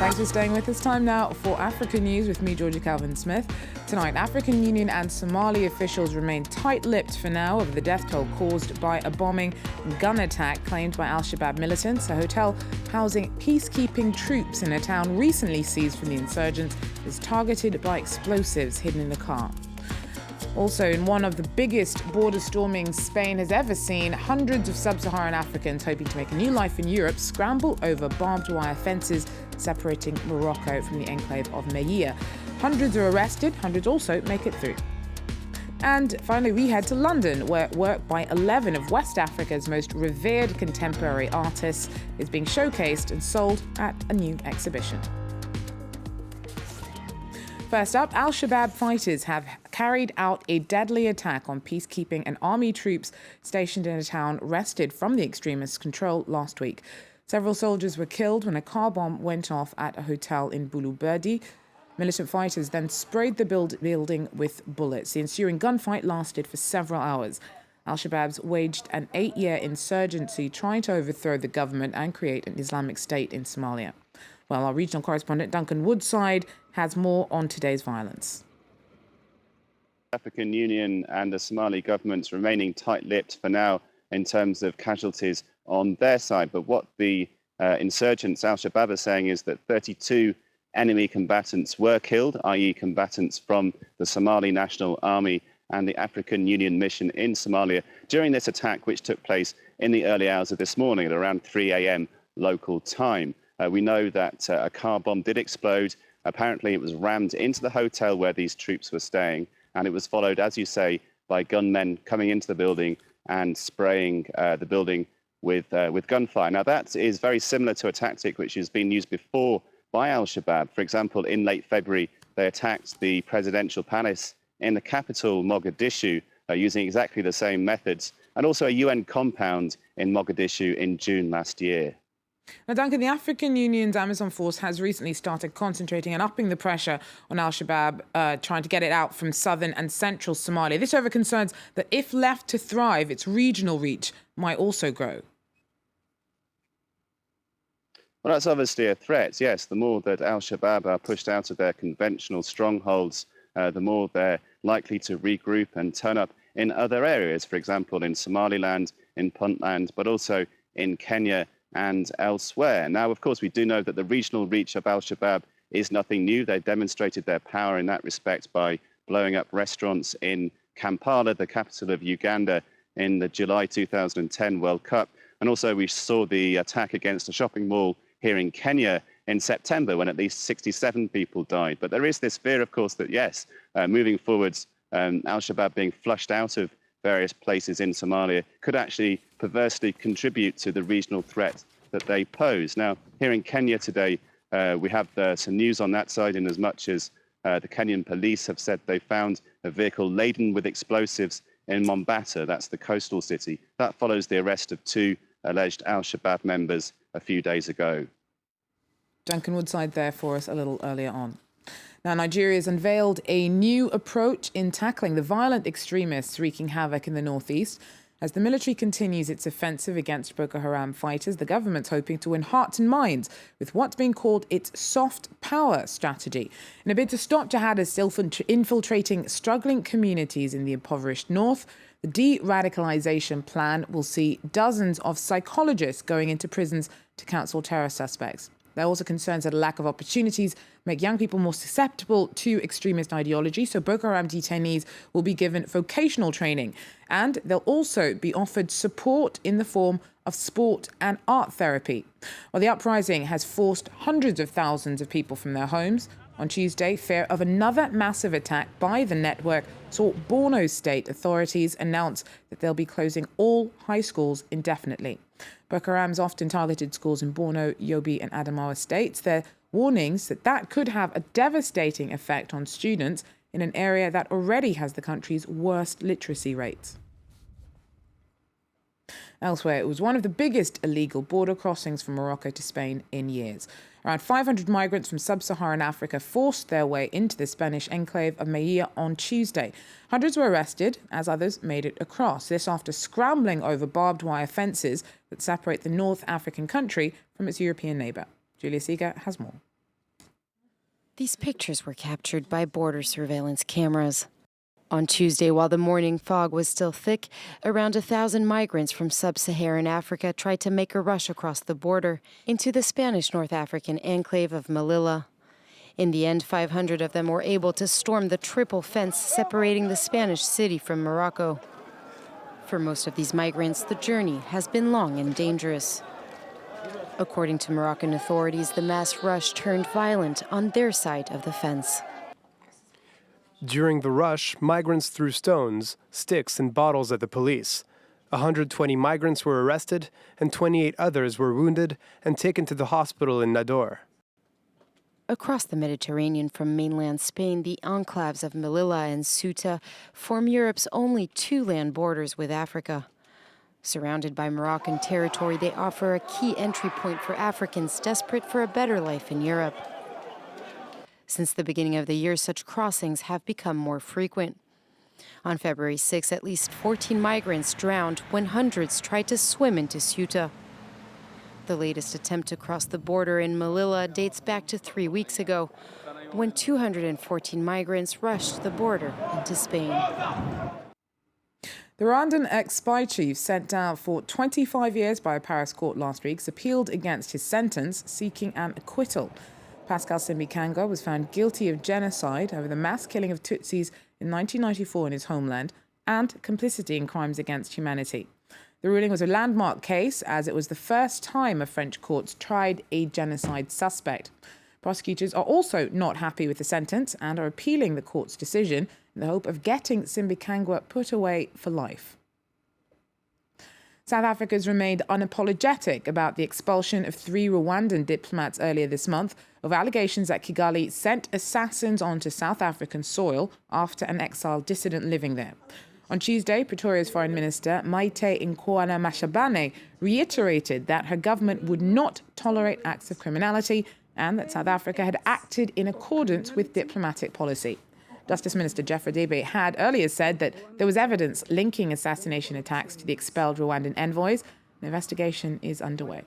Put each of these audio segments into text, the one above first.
Thanks for staying with us. Time now for Africa News with me, Georgia Calvin-Smith. Tonight, African Union and Somali officials remain tight-lipped for now over the death toll caused by a bombing and gun attack claimed by Al-Shabaab militants. A hotel housing peacekeeping troops in a town recently seized from the insurgents is targeted by explosives hidden in the car. Also, in one of the biggest border stormings Spain has ever seen, hundreds of sub-Saharan Africans hoping to make a new life in Europe scramble over barbed wire fences separating Morocco from the enclave of Melilla. Hundreds are arrested, hundreds also make it through. And finally, we head to London, where work by 11 of West Africa's most revered contemporary artists is being showcased and sold at a new exhibition. First up, Al-Shabaab fighters have carried out a deadly attack on peacekeeping and army troops stationed in a town wrested from the extremists' control last week. Several soldiers were killed when a car bomb went off at a hotel in Boulouberdi. Militant fighters then sprayed the building with bullets. The ensuing gunfight lasted for several hours. Al-Shabaab's waged an 8-year insurgency trying to overthrow the government and create an Islamic State in Somalia. Well, our regional correspondent Duncan Woodside has more on today's violence. African Union and the Somali governments remaining tight-lipped for now in terms of casualties on their side. But what the insurgents, Al-Shabaab, are saying is that 32 enemy combatants were killed, i.e. combatants from the Somali National Army and the African Union mission in Somalia during this attack, which took place in the early hours of this morning at around 3 a.m. local time. We know that a car bomb did explode. Apparently, it was rammed into the hotel where these troops were staying, and it was followed, as you say, by gunmen coming into the building and spraying the building with gunfire. Now, that is very similar to a tactic which has been used before by Al-Shabaab. For example, in late February, they attacked the presidential palace in the capital, Mogadishu, using exactly the same methods, and also a UN compound in Mogadishu in June last year. Now, Duncan, the African Union's Amazon force has recently started concentrating and upping the pressure on Al-Shabaab, trying to get it out from southern and central Somalia. This over concerns that if left to thrive, its regional reach might also grow. Well, that's obviously a threat, yes. The more that Al-Shabaab are pushed out of their conventional strongholds, the more they're likely to regroup and turn up in other areas, for example, in Somaliland, in Puntland, but also in Kenya and elsewhere. Now, of course, we do know that the regional reach of Al-Shabaab is nothing new. They've demonstrated their power in that respect by blowing up restaurants in Kampala, the capital of Uganda, in the July 2010 World Cup. And also we saw the attack against a shopping mall here in Kenya in September when at least 67 people died. But there is this fear, of course, that yes, moving forwards, Al-Shabaab being flushed out of various places in Somalia could actually perversely contribute to the regional threat that they pose. Now, here in Kenya today, we have some news on that side, in as much as the Kenyan police have said they found a vehicle laden with explosives in Mombasa, that's the coastal city. That follows the arrest of 2 alleged Al-Shabaab members a few days ago. Duncan Woodside there for us a little earlier on. Now, Nigeria has unveiled a new approach in tackling the violent extremists wreaking havoc in the northeast. As the military continues its offensive against Boko Haram fighters, the government's hoping to win hearts and minds with what's being called its soft power strategy. In a bid to stop jihadists infiltrating struggling communities in the impoverished north, the de-radicalization plan will see dozens of psychologists going into prisons to counsel terror suspects. There are also concerns that a lack of opportunities make young people more susceptible to extremist ideology, so Boko Haram detainees will be given vocational training, and they'll also be offered support in the form of sport and art therapy. Well, the uprising has forced hundreds of thousands of people from their homes. On Tuesday, fear of another massive attack by the network saw Borno state authorities announce that they'll be closing all high schools indefinitely. Boko Haram's often targeted schools in Borno, Yobe and Adamawa states. There are warnings that that could have a devastating effect on students in an area that already has the country's worst literacy rates. Elsewhere, it was one of the biggest illegal border crossings from Morocco to Spain in years. Around 500 migrants from sub-Saharan Africa forced their way into the Spanish enclave of Melilla on Tuesday. Hundreds were arrested as others made it across. This after scrambling over barbed wire fences that separate the North African country from its European neighbour. Julia Seeger has more. These pictures were captured by border surveillance cameras. On Tuesday, while the morning fog was still thick, around 1,000 migrants from sub-Saharan Africa tried to make a rush across the border into the Spanish North African enclave of Melilla. In the end, 500 of them were able to storm the triple fence separating the Spanish city from Morocco. For most of these migrants, the journey has been long and dangerous. According to Moroccan authorities, the mass rush turned violent on their side of the fence. During the rush, migrants threw stones, sticks, and bottles at the police. 120 migrants were arrested, and 28 others were wounded and taken to the hospital in Nador. Across the Mediterranean from mainland Spain, the enclaves of Melilla and Ceuta form Europe's only two land borders with Africa. Surrounded by Moroccan territory, they offer a key entry point for Africans desperate for a better life in Europe. Since the beginning of the year, such crossings have become more frequent. On February 6, at least 14 migrants drowned when hundreds tried to swim into Ceuta. The latest attempt to cross the border in Melilla dates back to 3 weeks ago, when 214 migrants rushed the border into Spain. The Rwandan ex-spy chief, sent down for 25 years by a Paris court last week, appealed against his sentence, seeking an acquittal. Pascal SIMBIKANGWA was found guilty of genocide over the mass killing of Tutsis in 1994 in his homeland and complicity in crimes against humanity. The ruling was a landmark case, as it was the first time a French court tried a genocide suspect. Prosecutors are also not happy with the sentence and are appealing the court's decision in the hope of getting SIMBIKANGWA put away for life. South Africa's remained unapologetic about the expulsion of 3 Rwandan diplomats earlier this month over allegations that Kigali sent assassins onto South African soil after an exiled dissident living there. On Tuesday, Pretoria's Foreign Minister, Maite Nkoana-Mashabane, reiterated that her government would not tolerate acts of criminality and that South Africa had acted in accordance with diplomatic policy. Justice Minister Jeff Radebe had earlier said that there was evidence linking assassination attacks to the expelled Rwandan envoys. An investigation is underway.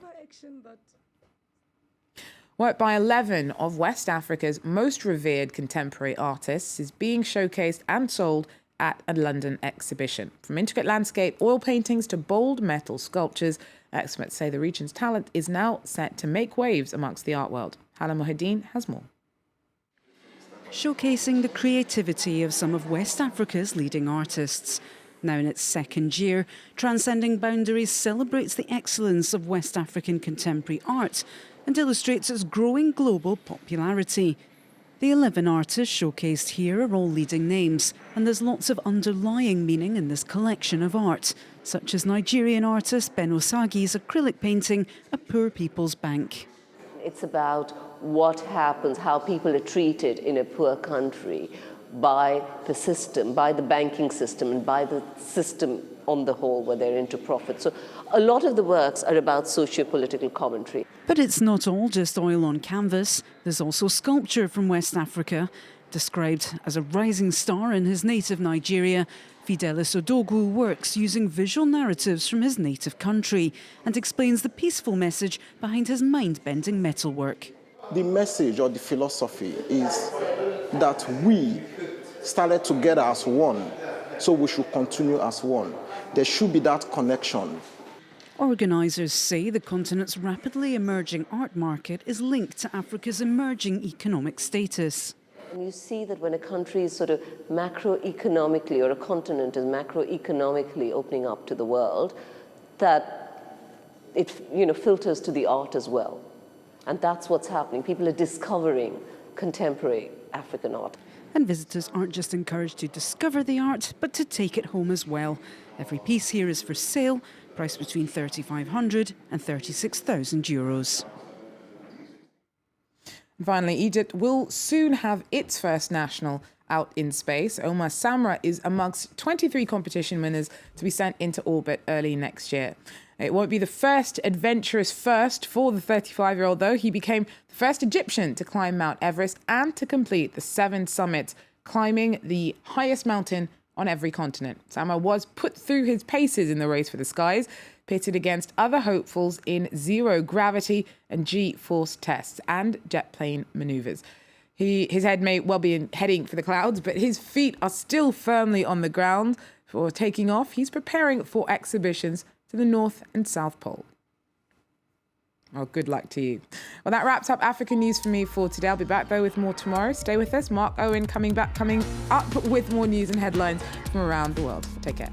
Work by 11 of West Africa's most revered contemporary artists is being showcased and sold at a London exhibition. From intricate landscape oil paintings to bold metal sculptures, experts say the region's talent is now set to make waves amongst the art world. Hala Mohideen has more. Showcasing the creativity of some of West Africa's leading artists. Now in its second year, Transcending Boundaries celebrates the excellence of West African contemporary art and illustrates its growing global popularity. The 11 artists showcased here are all leading names, and there's lots of underlying meaning in this collection of art, such as Nigerian artist Ben Osagi's acrylic painting, A Poor People's Bank. It's about what happens, how people are treated in a poor country by the system, by the banking system, and by the system on the whole, where they're into profit. So a lot of the works are about socio-political commentary. But it's not all just oil on canvas. There's also sculpture from West Africa. Described as a rising star in his native Nigeria, Fidelis Odogwu works using visual narratives from his native country and explains the peaceful message behind his mind-bending metalwork. The message or the philosophy is that we started together as one, so we should continue as one. There should be that connection. Organisers say the continent's rapidly emerging art market is linked to Africa's emerging economic status. And you see that when a country is sort of macroeconomically, or a continent is macroeconomically opening up to the world, that it filters to the art as well. And that's what's happening. People are discovering contemporary African art. And visitors aren't just encouraged to discover the art, but to take it home as well. Every piece here is for sale, priced between €3,500 and €36,000. Finally, Egypt will soon have its first national out in space. Omar Samra is amongst 23 competition winners to be sent into orbit early next year. It won't be the first adventurous first for the 35-year-old, though. He became the first Egyptian to climb Mount Everest and to complete the 7 summits, climbing the highest mountain on every continent. Samra was put through his paces in the race for the skies, pitted against other hopefuls in zero gravity and G-force tests and jet plane maneuvers. His head may well be heading for the clouds, but his feet are still firmly on the ground for taking off. He's preparing for exhibitions to the North and South Pole. Well, good luck to you. Well, that wraps up African news for me for today. I'll be back, though, with more tomorrow. Stay with us. Mark Owen coming up with more news and headlines from around the world. Take care.